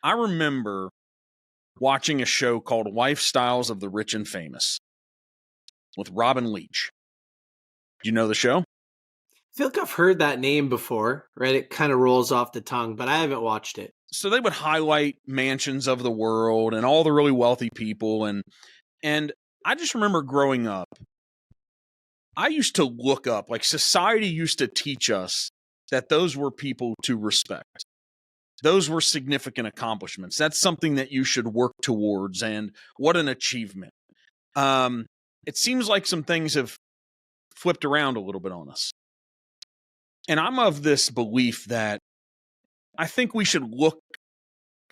I remember watching a show called Lifestyles of the Rich and Famous with Robin Leach. Do you know the show? I feel like I've heard that name before, right? It kind of rolls off the tongue, but I haven't watched it. So they would highlight mansions of the world and all the really wealthy people. And I just remember growing up, I used to look up, like society used to teach us that those were people to respect. Those were significant accomplishments. That's something that you should work towards, and what an achievement. It seems like some things have flipped around a little bit on us. And I'm of this belief that I think we should look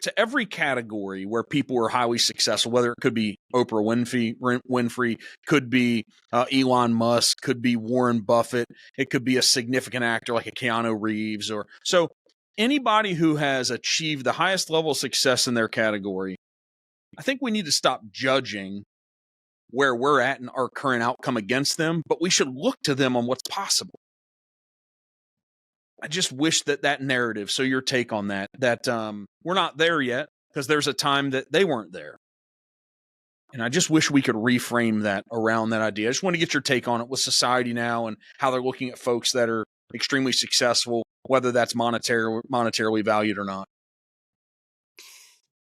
to every category where people are highly successful, whether it could be Oprah Winfrey, could be Elon Musk, could be Warren Buffett, it could be a significant actor like a Keanu Reeves, or so anybody who has achieved the highest level of success in their category. I think we need to stop judging where we're at in our current outcome against them, but we should look to them on what's possible. I just wish that narrative, so your take on that we're not there yet because there's a time that they weren't there. And I just wish we could reframe that around that idea. I just want to get your take on it with society now and how they're looking at folks that are extremely successful, whether that's monetarily valued or not.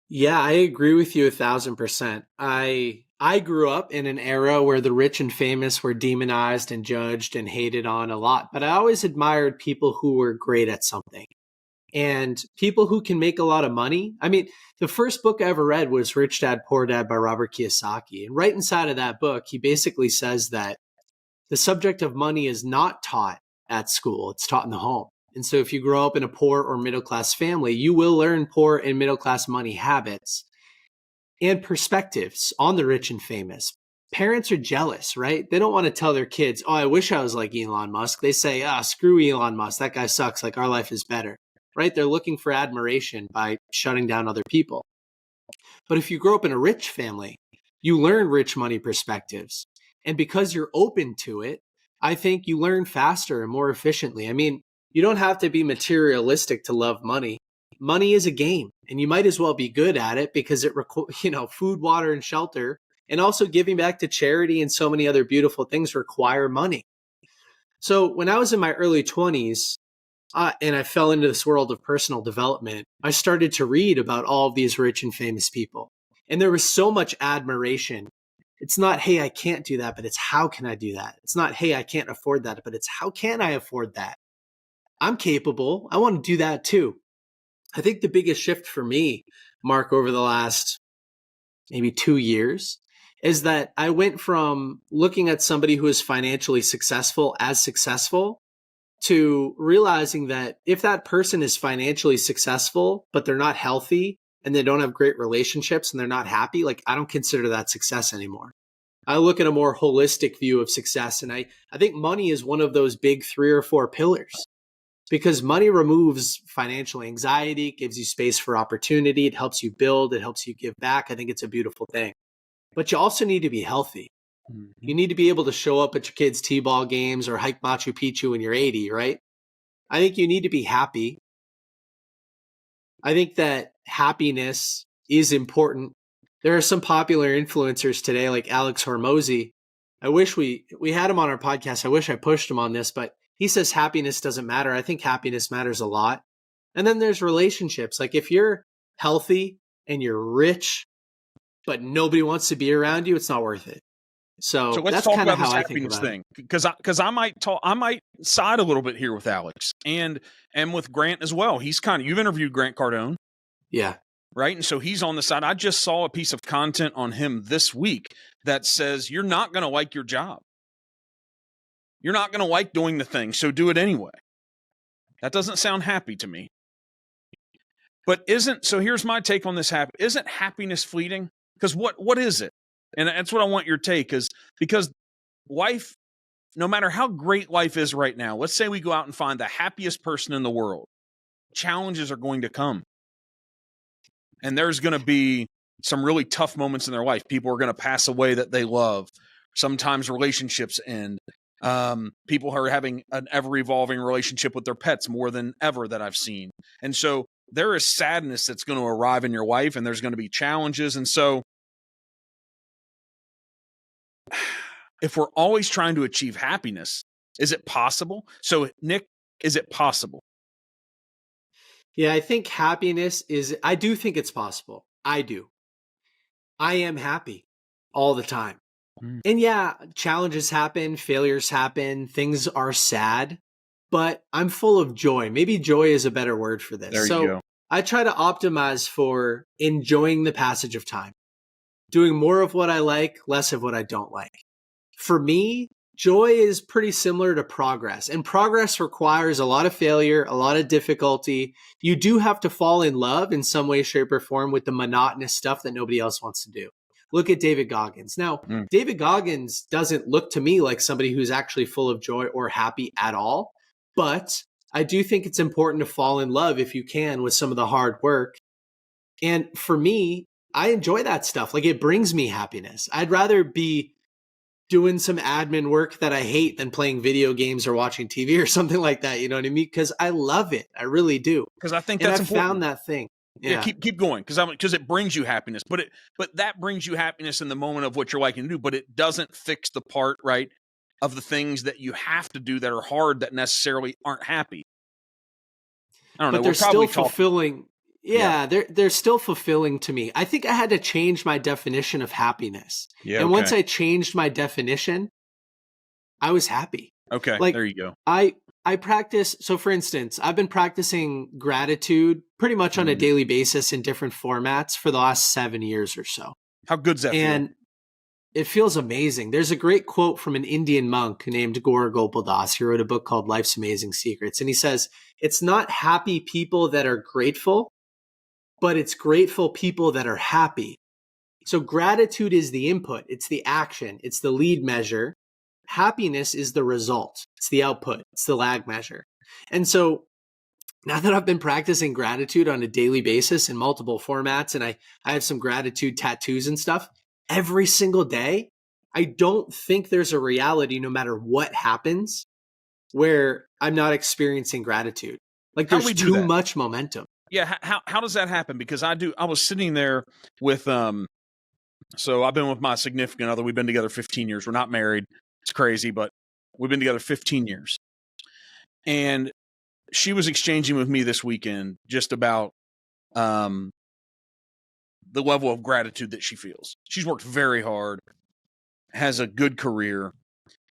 Yeah, I agree with you 1,000%. I grew up in an era where the rich and famous were demonized and judged and hated on a lot, but I always admired people who were great at something and people who can make a lot of money. I mean, the first book I ever read was Rich Dad, Poor Dad by Robert Kiyosaki. And right inside of that book, he basically says that the subject of money is not taught at school. It's taught in the home. And so if you grow up in a poor or middle-class family, you will learn poor and middle-class money habits and perspectives on the rich and famous. Parents are jealous, right? They don't want to tell their kids, oh, I wish I was like Elon Musk. They say, screw Elon Musk. That guy sucks. Like, our life is better, right? They're looking for admiration by shutting down other people. But if you grow up in a rich family, you learn rich money perspectives. And because you're open to it, I think you learn faster and more efficiently. I mean, you don't have to be materialistic to love money. Money is a game, and you might as well be good at it because it food, water, and shelter, and also giving back to charity and so many other beautiful things require money. So when I was in my early 20s, and I fell into this world of personal development, I started to read about all of these rich and famous people. And there was so much admiration. It's not, hey, I can't do that, but it's how can I do that? It's not, hey, I can't afford that, but it's how can I afford that? I'm capable. I want to do that too. I think the biggest shift for me, Mark, over the last maybe 2 years is that I went from looking at somebody who is financially successful as successful to realizing that if that person is financially successful, but they're not healthy and they don't have great relationships and they're not happy, like I don't consider that success anymore. I look at a more holistic view of success. And I think money is one of those big 3 or 4 pillars. Because money removes financial anxiety, gives you space for opportunity, it helps you build, it helps you give back. I think it's a beautiful thing. But you also need to be healthy. Mm-hmm. You need to be able to show up at your kids' t-ball games or hike Machu Picchu when you're 80, right? I think you need to be happy. I think that happiness is important. There are some popular influencers today like Alex Hormozy. I wish we had him on our podcast. I wish I pushed him on this, but he says happiness doesn't matter. I think happiness matters a lot. And then there's relationships. Like if you're healthy and you're rich, but nobody wants to be around you, it's not worth it. So let's that's talk kind of about how this I think happiness about thing, because I might side a little bit here with Alex and with Grant as well. You've interviewed Grant Cardone, yeah, right? And so he's on the side. I just saw a piece of content on him this week that says you're not going to like your job. You're not going to like doing the thing, so do it anyway. That doesn't sound happy to me. But so here's my take on this. Isn't happiness fleeting? Because what is it? And that's what I want your take is because life, no matter how great life is right now, let's say we go out and find the happiest person in the world. Challenges are going to come. And there's going to be some really tough moments in their life. People are going to pass away that they love. Sometimes relationships end. People are having an ever-evolving relationship with their pets more than ever that I've seen. And so there is sadness that's going to arrive in your life, and there's going to be challenges. And so if we're always trying to achieve happiness, is it possible? So, Nick, is it possible? Yeah, I think I do think it's possible. I do. I am happy all the time. And yeah, challenges happen, failures happen, things are sad, but I'm full of joy. Maybe joy is a better word for this. There you go. I try to optimize for enjoying the passage of time, doing more of what I like, less of what I don't like. For me, joy is pretty similar to progress, and progress requires a lot of failure, a lot of difficulty. You do have to fall in love in some way, shape, or form with the monotonous stuff that nobody else wants to do. Look at David Goggins. Now, David Goggins doesn't look to me like somebody who's actually full of joy or happy at all, but I do think it's important to fall in love if you can with some of the hard work. And for me, I enjoy that stuff. Like, it brings me happiness. I'd rather be doing some admin work that I hate than playing video games or watching TV or something like that. You know what I mean? Because I love it. I really do. Because I think that's important. Found that thing. Yeah, keep going, because it brings you happiness. But that brings you happiness in the moment of what you're liking to do. But it doesn't fix the part, right, of the things that you have to do that are hard that necessarily aren't happy. I don't know. But they're still fulfilling. Yeah, they're still fulfilling to me. I think I had to change my definition of happiness. Yeah, and once I changed my definition, I was happy. Okay, there you go. I practice. So for instance, I've been practicing gratitude pretty much on a daily basis in different formats for the last 7 years or so. How good's that and feel? It feels amazing. There's a great quote from an Indian monk named Gaur Gopal Das. He wrote a book called Life's Amazing Secrets. And he says, it's not happy people that are grateful, but it's grateful people that are happy. So gratitude is the input. It's the action. It's the lead measure. Happiness is the result. It's the output. It's the lag measure. And so now that I've been practicing gratitude on a daily basis in multiple formats, and I have some gratitude tattoos and stuff, every single day, I don't think there's a reality, no matter what happens, where I'm not experiencing gratitude. Like, there's too much momentum. Yeah. How does that happen? Because I was sitting there with, so I've been with my significant other. We've been together 15 years. We're not married. It's crazy, but we've been together 15 years. And she was exchanging with me this weekend just about the level of gratitude that she feels. She's worked very hard, has a good career,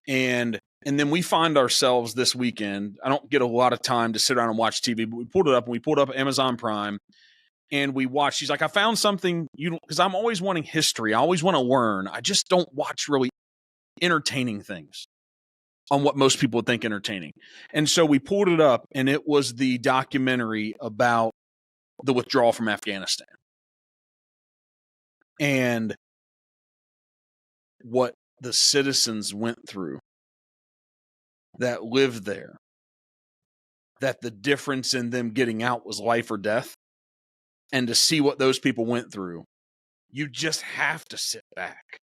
and then we find ourselves this weekend. I don't get a lot of time to sit around and watch TV, but we pulled up Amazon Prime, and we watched. She's like, I found something, because I'm always wanting history. I always want to learn. I just don't watch really entertaining things on what most people would think entertaining. And so we pulled it up, and it was the documentary about the withdrawal from Afghanistan and what the citizens went through that lived there, that the difference in them getting out was life or death. And to see what those people went through, you just have to sit back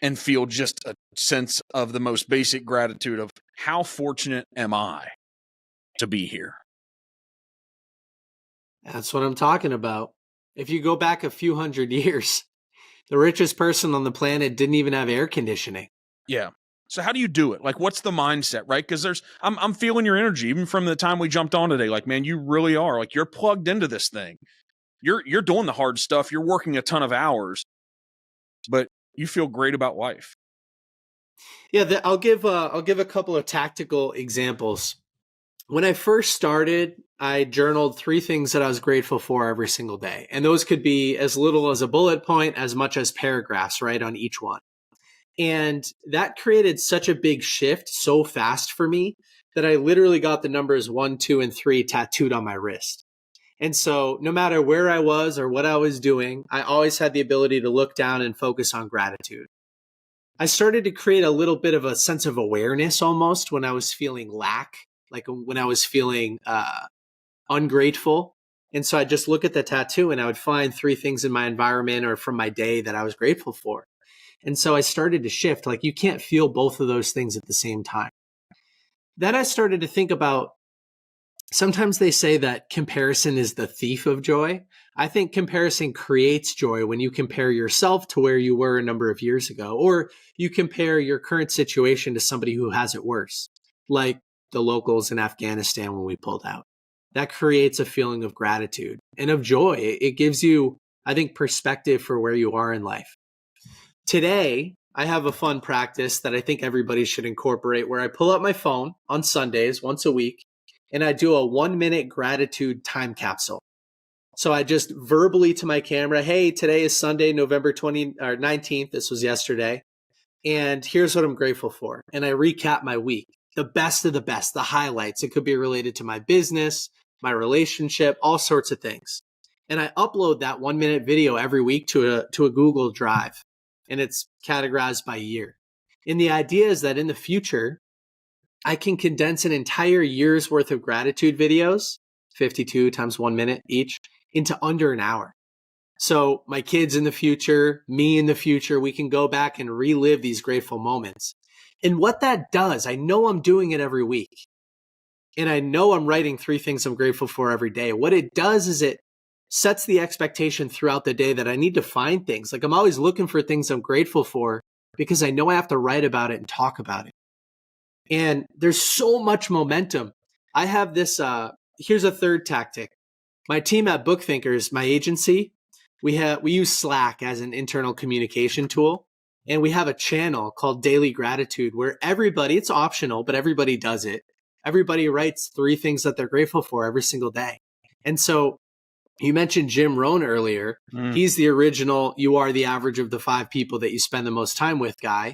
and feel just a sense of the most basic gratitude of how fortunate am I to be here. That's what I'm talking about. If you go back a few hundred years, the richest person on the planet didn't even have air conditioning. Yeah. So how do you do it? Like, what's the mindset, right? Because I'm feeling your energy, even from the time we jumped on today. Like, man, you really are. Like, you're plugged into this thing. You're doing the hard stuff. You're working a ton of hours, but you feel great about life. Yeah, I'll give a couple of tactical examples. When I first started, I journaled 3 things that I was grateful for every single day. And those could be as little as a bullet point, as much as paragraphs, right, on each one. And that created such a big shift so fast for me that I literally got the numbers 1, 2, and 3 tattooed on my wrist. And so no matter where I was or what I was doing, I always had the ability to look down and focus on gratitude. I started to create a little bit of a sense of awareness almost when I was feeling lack, like when I was feeling ungrateful. And so I'd just look at the tattoo and I would find 3 things in my environment or from my day that I was grateful for. And so I started to shift, like, you can't feel both of those things at the same time. Then I started to think about sometimes they say that comparison is the thief of joy. I think comparison creates joy when you compare yourself to where you were a number of years ago, or you compare your current situation to somebody who has it worse, like the locals in Afghanistan when we pulled out. That creates a feeling of gratitude and of joy. It gives you, I think, perspective for where you are in life. Today, I have a fun practice that I think everybody should incorporate where I pull up my phone on Sundays once a week and I do a 1-minute gratitude time capsule. So I just verbally to my camera, hey, today is Sunday, November 19th. This was yesterday. And here's what I'm grateful for. And I recap my week, the best of the best, the highlights. It could be related to my business, my relationship, all sorts of things. And I upload that 1-minute video every week to a Google Drive. And it's categorized by year. And the idea is that in the future, I can condense an entire year's worth of gratitude videos, 52 times 1 minute each, into under an hour. So my kids in the future, me in the future, we can go back and relive these grateful moments. And what that does, I know I'm doing it every week. And I know I'm writing 3 things I'm grateful for every day. What it does is it sets the expectation throughout the day that I need to find things. Like I'm always looking for things I'm grateful for because I know I have to write about it and talk about it. And there's so much momentum. I have this, here's a third tactic. My team at BookThinkers, my agency, we use Slack as an internal communication tool. And we have a channel called Daily Gratitude where everybody, it's optional, but everybody does it. Everybody writes 3 things that they're grateful for every single day. And so you mentioned Jim Rohn earlier. He's the original, you are the average of the 5 people that you spend the most time with guy.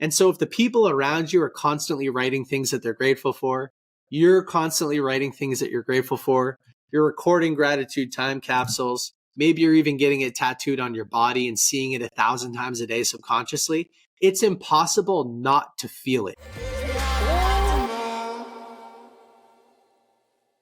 And so if the people around you are constantly writing things that they're grateful for, you're constantly writing things that you're grateful for, you're recording gratitude time capsules, maybe you're even getting it tattooed on your body and seeing it 1,000 times a day subconsciously, it's impossible not to feel it.